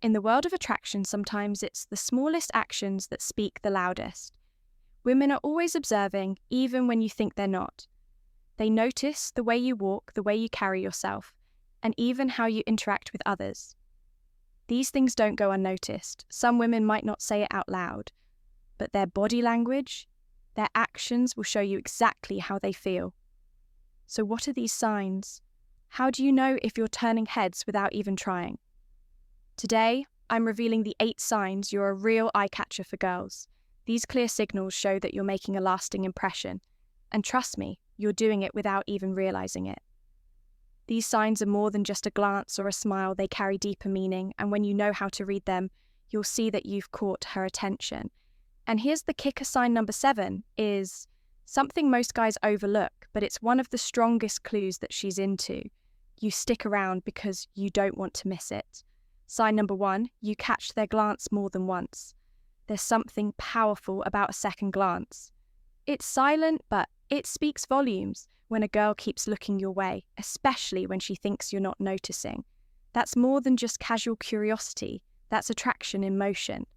In the world of attraction, sometimes it's the smallest actions that speak the loudest. Women are always observing, even when you think they're not. They notice the way you walk, the way you carry yourself, and even how you interact with others. These things don't go unnoticed. Some women might not say it out loud, but their body language, their actions will show you exactly how they feel. So what are these signs? How do you know if you're turning heads without even trying? Today, I'm revealing the 8 signs you're a real eye-catcher for girls. These clear signals show that you're making a lasting impression. And trust me, you're doing it without even realizing it. These signs are more than just a glance or a smile, they carry deeper meaning, and when you know how to read them, you'll see that you've caught her attention. And here's the kicker sign number 7, is something most guys overlook, but it's one of the strongest clues that she's into. You stick around because you don't want to miss it. Sign number 1, you catch their glance more than once. There's something powerful about a second glance. It's silent, but it speaks volumes when a girl keeps looking your way, especially when she thinks you're not noticing. That's more than just casual curiosity, that's attraction in motion.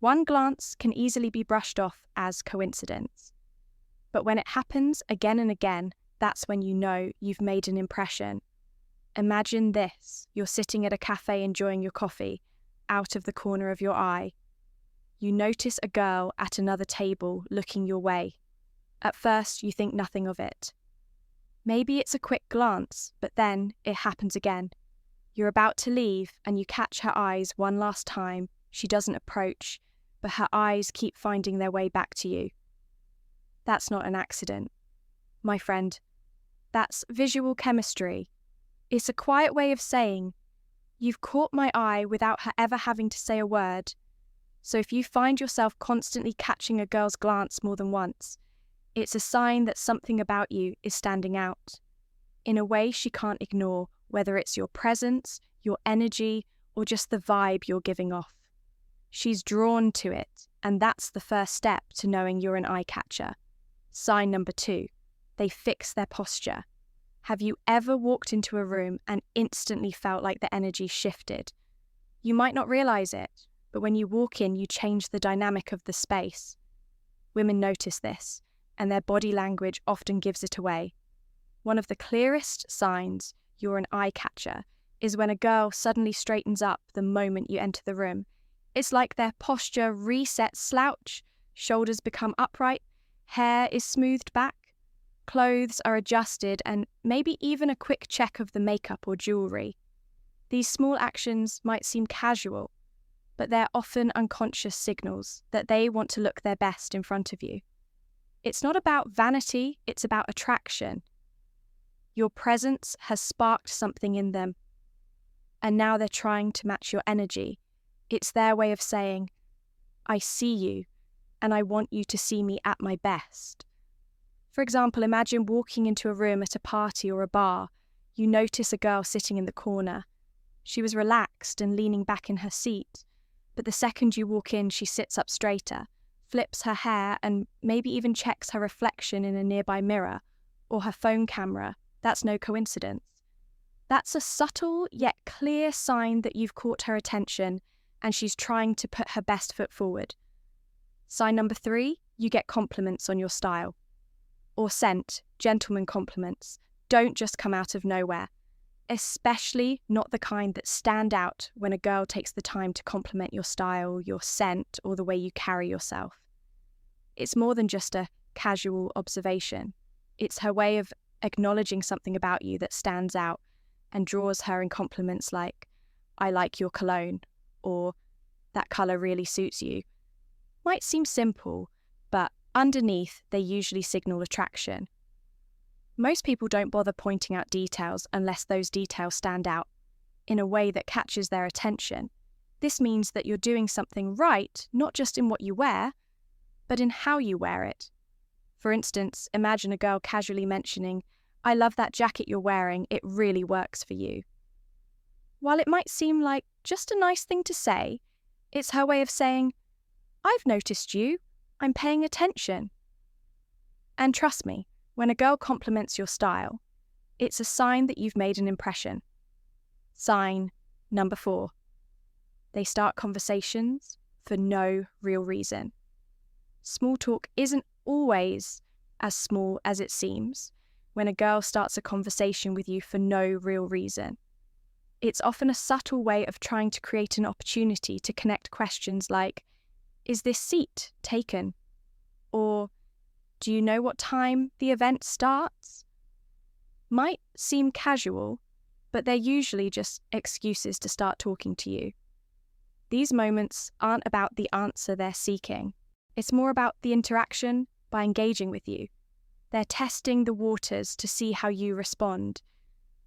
One glance can easily be brushed off as coincidence. But when it happens again and again, that's when you know you've made an impression. Imagine this, you're sitting at a cafe enjoying your coffee, out of the corner of your eye. You notice a girl at another table looking your way. At first, you think nothing of it. Maybe it's a quick glance, but then it happens again. You're about to leave and you catch her eyes one last time. She doesn't approach, but her eyes keep finding their way back to you. That's not an accident. My friend, that's visual chemistry. It's a quiet way of saying, you've caught my eye without her ever having to say a word. So if you find yourself constantly catching a girl's glance more than once, it's a sign that something about you is standing out in a way she can't ignore, whether it's your presence, your energy, or just the vibe you're giving off. She's drawn to it, and that's the first step to knowing you're an eye catcher. Sign number 2, they fix their posture. Have you ever walked into a room and instantly felt like the energy shifted? You might not realize it, but when you walk in, you change the dynamic of the space. Women notice this, and their body language often gives it away. One of the clearest signs you're an eye catcher is when a girl suddenly straightens up the moment you enter the room. It's like their posture resets slouch, shoulders become upright, hair is smoothed back, clothes are adjusted, and maybe even a quick check of the makeup or jewelry. These small actions might seem casual, but they're often unconscious signals that they want to look their best in front of you. It's not about vanity, it's about attraction. Your presence has sparked something in them, and now they're trying to match your energy. It's their way of saying, I see you, and I want you to see me at my best. For example, imagine walking into a room at a party or a bar. You notice a girl sitting in the corner. She was relaxed and leaning back in her seat, but the second you walk in, she sits up straighter, flips her hair, and maybe even checks her reflection in a nearby mirror or her phone camera. That's no coincidence. That's a subtle yet clear sign that you've caught her attention and she's trying to put her best foot forward. Sign number 3, you get compliments on your style. Or scent, gentleman compliments, don't just come out of nowhere. Especially not the kind that stand out when a girl takes the time to compliment your style, your scent, or the way you carry yourself. It's more than just a casual observation. It's her way of acknowledging something about you that stands out and draws her in compliments like, I like your cologne, or that colour really suits you. Might seem simple, but underneath they usually signal attraction. Most people don't bother pointing out details unless those details stand out in a way that catches their attention. This means that you're doing something right, not just in what you wear, but in how you wear it. For instance, imagine a girl casually mentioning, I love that jacket you're wearing, it really works for you. While it might seem like just a nice thing to say, it's her way of saying, I've noticed you, I'm paying attention. And trust me, when a girl compliments your style, it's a sign that you've made an impression. Sign number 4. They start conversations for no real reason. Small talk isn't always as small as it seems when a girl starts a conversation with you for no real reason. It's often a subtle way of trying to create an opportunity to connect questions like, is this seat taken? Or, do you know what time the event starts? Might seem casual, but they're usually just excuses to start talking to you. These moments aren't about the answer they're seeking. It's more about the interaction by engaging with you. They're testing the waters to see how you respond.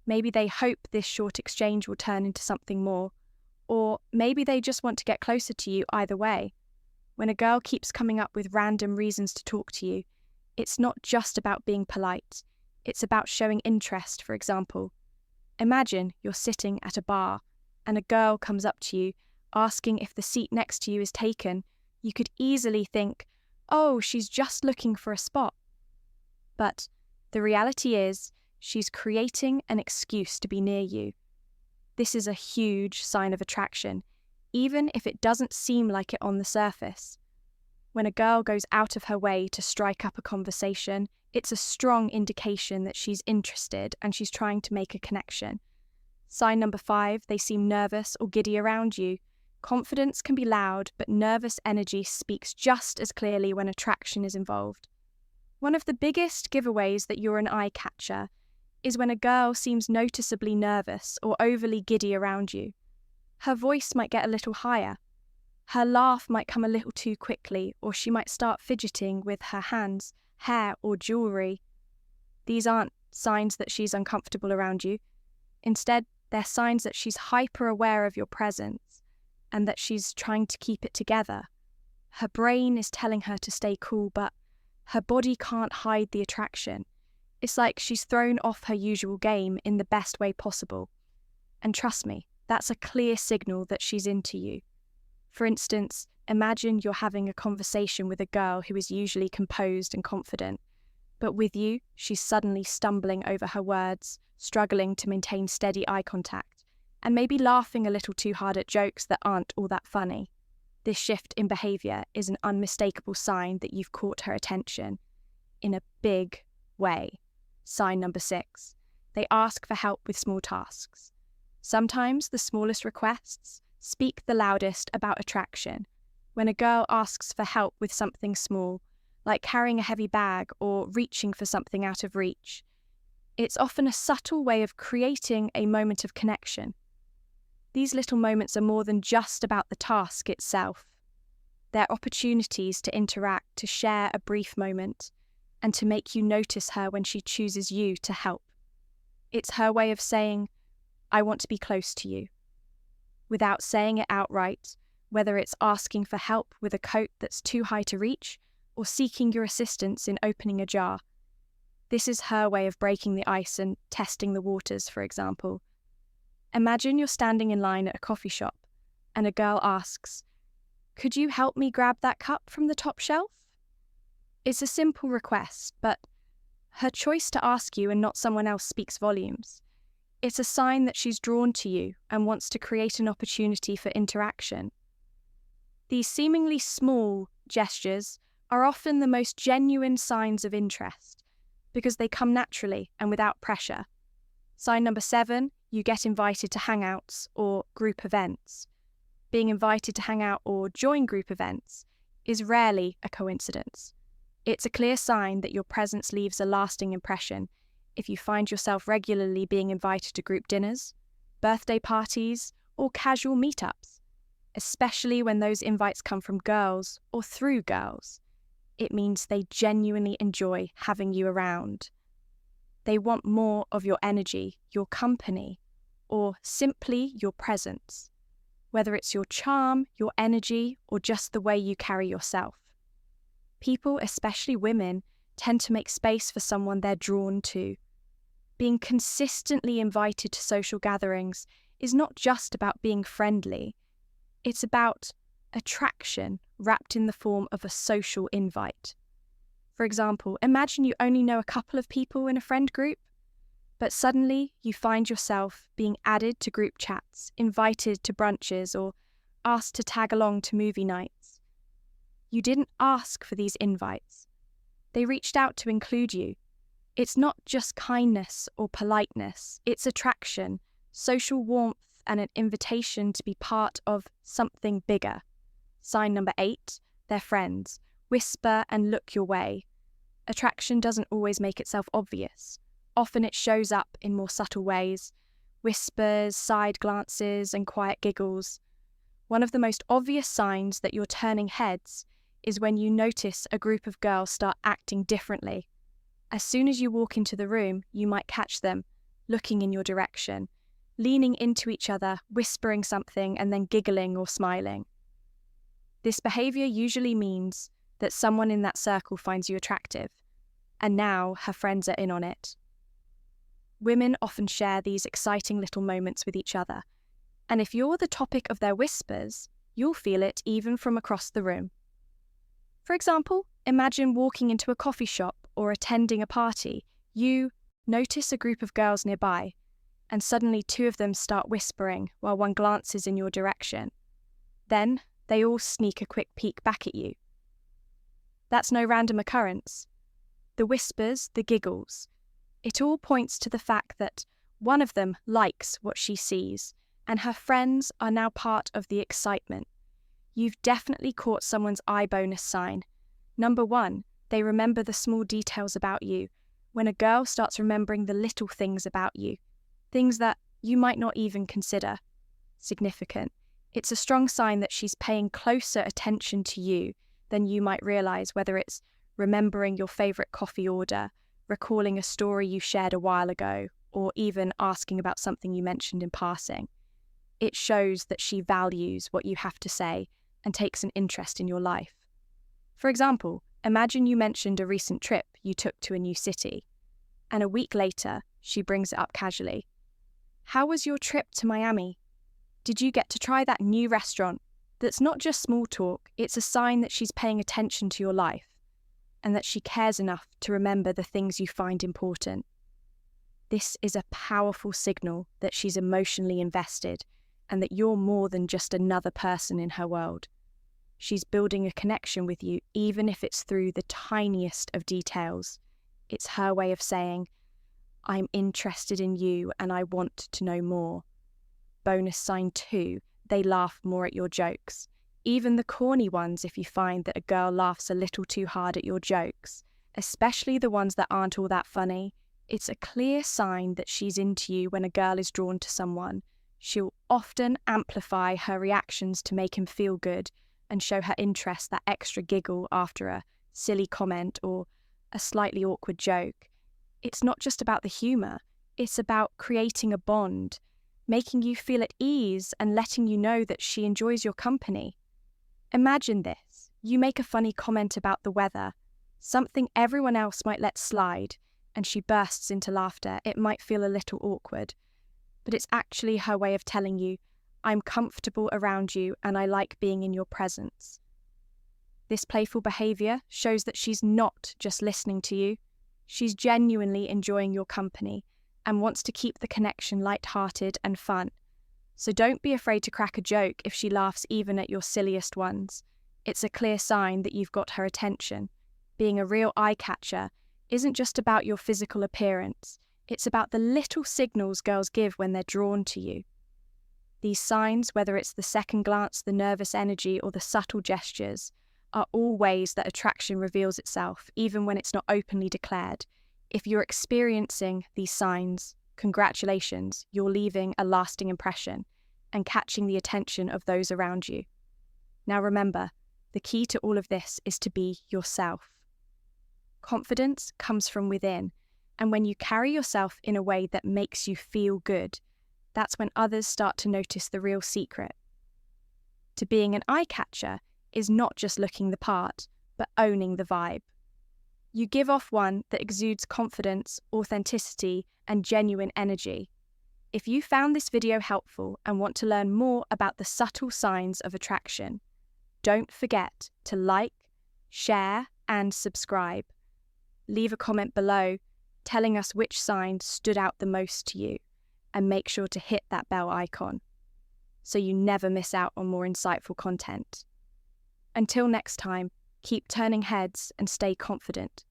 Maybe they hope this short exchange will turn into something more, or maybe they just want to get closer to you either way. When a girl keeps coming up with random reasons to talk to you, it's not just about being polite. It's about showing interest, for example. Imagine you're sitting at a bar and a girl comes up to you asking if the seat next to you is taken. You could easily think, oh, she's just looking for a spot. But the reality is, she's creating an excuse to be near you. This is a huge sign of attraction, even if it doesn't seem like it on the surface. When a girl goes out of her way to strike up a conversation, it's a strong indication that she's interested and she's trying to make a connection. Sign number 5, they seem nervous or giddy around you. Confidence can be loud, but nervous energy speaks just as clearly when attraction is involved. One of the biggest giveaways that you're an eye catcher is when a girl seems noticeably nervous or overly giddy around you. Her voice might get a little higher. Her laugh might come a little too quickly, or she might start fidgeting with her hands, hair, or jewellery. These aren't signs that she's uncomfortable around you. Instead, they're signs that she's hyper-aware of your presence and that she's trying to keep it together. Her brain is telling her to stay cool, but her body can't hide the attraction. It's like she's thrown off her usual game in the best way possible. And trust me, that's a clear signal that she's into you. For instance, imagine you're having a conversation with a girl who is usually composed and confident, but with you, she's suddenly stumbling over her words, struggling to maintain steady eye contact, and maybe laughing a little too hard at jokes that aren't all that funny. This shift in behaviour is an unmistakable sign that you've caught her attention in a big way. Sign number 6. They ask for help with small tasks. Sometimes the smallest requests speak the loudest about attraction. When a girl asks for help with something small, like carrying a heavy bag or reaching for something out of reach, it's often a subtle way of creating a moment of connection. These little moments are more than just about the task itself. They're opportunities to interact, to share a brief moment, and to make you notice her when she chooses you to help. It's her way of saying, I want to be close to you. Without saying it outright, whether it's asking for help with a coat that's too high to reach or seeking your assistance in opening a jar. This is her way of breaking the ice and testing the waters, for example. Imagine you're standing in line at a coffee shop and a girl asks, could you help me grab that cup from the top shelf? It's a simple request, but her choice to ask you and not someone else speaks volumes. It's a sign that she's drawn to you and wants to create an opportunity for interaction. These seemingly small gestures are often the most genuine signs of interest because they come naturally and without pressure. Sign number 7, you get invited to hangouts or group events. Being invited to hang out or join group events is rarely a coincidence. It's a clear sign that your presence leaves a lasting impression if you find yourself regularly being invited to group dinners, birthday parties, or casual meetups, especially when those invites come from girls or through girls. It means they genuinely enjoy having you around. They want more of your energy, your company, or simply your presence, whether it's your charm, your energy, or just the way you carry yourself. People, especially women, tend to make space for someone they're drawn to. Being consistently invited to social gatherings is not just about being friendly. It's about attraction wrapped in the form of a social invite. For example, imagine you only know a couple of people in a friend group, but suddenly you find yourself being added to group chats, invited to brunches, or asked to tag along to movie nights. You didn't ask for these invites. They reached out to include you. It's not just kindness or politeness, it's attraction, social warmth, and an invitation to be part of something bigger. Sign number 8, they're friends. Whisper and look your way. Attraction doesn't always make itself obvious. Often it shows up in more subtle ways. Whispers, side glances, and quiet giggles. One of the most obvious signs that you're turning heads is when you notice a group of girls start acting differently. As soon as you walk into the room, you might catch them looking in your direction, leaning into each other, whispering something, and then giggling or smiling. This behavior usually means that someone in that circle finds you attractive, and now her friends are in on it. Women often share these exciting little moments with each other, and if you're the topic of their whispers, you'll feel it even from across the room. For example, imagine walking into a coffee shop or attending a party. You notice a group of girls nearby, and suddenly 2 of them start whispering while one glances in your direction. Then they all sneak a quick peek back at you. That's no random occurrence. The whispers, the giggles, it all points to the fact that one of them likes what she sees, and her friends are now part of the excitement. You've definitely caught someone's eye bonus sign. Number 1, they remember the small details about you. When a girl starts remembering the little things about you, things that you might not even consider significant, it's a strong sign that she's paying closer attention to you than you might realize, whether it's remembering your favorite coffee order, recalling a story you shared a while ago, or even asking about something you mentioned in passing. It shows that she values what you have to say and takes an interest in your life. For example, imagine you mentioned a recent trip you took to a new city, and a week later, she brings it up casually. How was your trip to Miami? Did you get to try that new restaurant? That's not just small talk, it's a sign that she's paying attention to your life, and that she cares enough to remember the things you find important. This is a powerful signal that she's emotionally invested, and that you're more than just another person in her world. She's building a connection with you, even if it's through the tiniest of details. It's her way of saying, I'm interested in you and I want to know more. Bonus sign 2, they laugh more at your jokes. Even the corny ones, if you find that a girl laughs a little too hard at your jokes, especially the ones that aren't all that funny, it's a clear sign that she's into you. When a girl is drawn to someone, she'll often amplify her reactions to make him feel good and show her interest, that extra giggle after a silly comment or a slightly awkward joke. It's not just about the humour, it's about creating a bond, making you feel at ease and letting you know that she enjoys your company. Imagine this, you make a funny comment about the weather, something everyone else might let slide, and she bursts into laughter. It might feel a little awkward, but it's actually her way of telling you, I'm comfortable around you and I like being in your presence. This playful behaviour shows that she's not just listening to you, she's genuinely enjoying your company and wants to keep the connection light-hearted and fun. So don't be afraid to crack a joke if she laughs even at your silliest ones. It's a clear sign that you've got her attention. Being a real eye-catcher isn't just about your physical appearance, it's about the little signals girls give when they're drawn to you. These signs, whether it's the second glance, the nervous energy, or the subtle gestures, are all ways that attraction reveals itself, even when it's not openly declared. If you're experiencing these signs, congratulations, you're leaving a lasting impression and catching the attention of those around you. Now remember, the key to all of this is to be yourself. Confidence comes from within, and when you carry yourself in a way that makes you feel good, that's when others start to notice the real secret. To being an eye-catcher is not just looking the part, but owning the vibe. You give off one that exudes confidence, authenticity, and genuine energy. If you found this video helpful and want to learn more about the subtle signs of attraction, don't forget to like, share, and subscribe. Leave a comment below telling us which sign stood out the most to you, and make sure to hit that bell icon. so you never miss out on more insightful content. Until next time, keep turning heads and stay confident.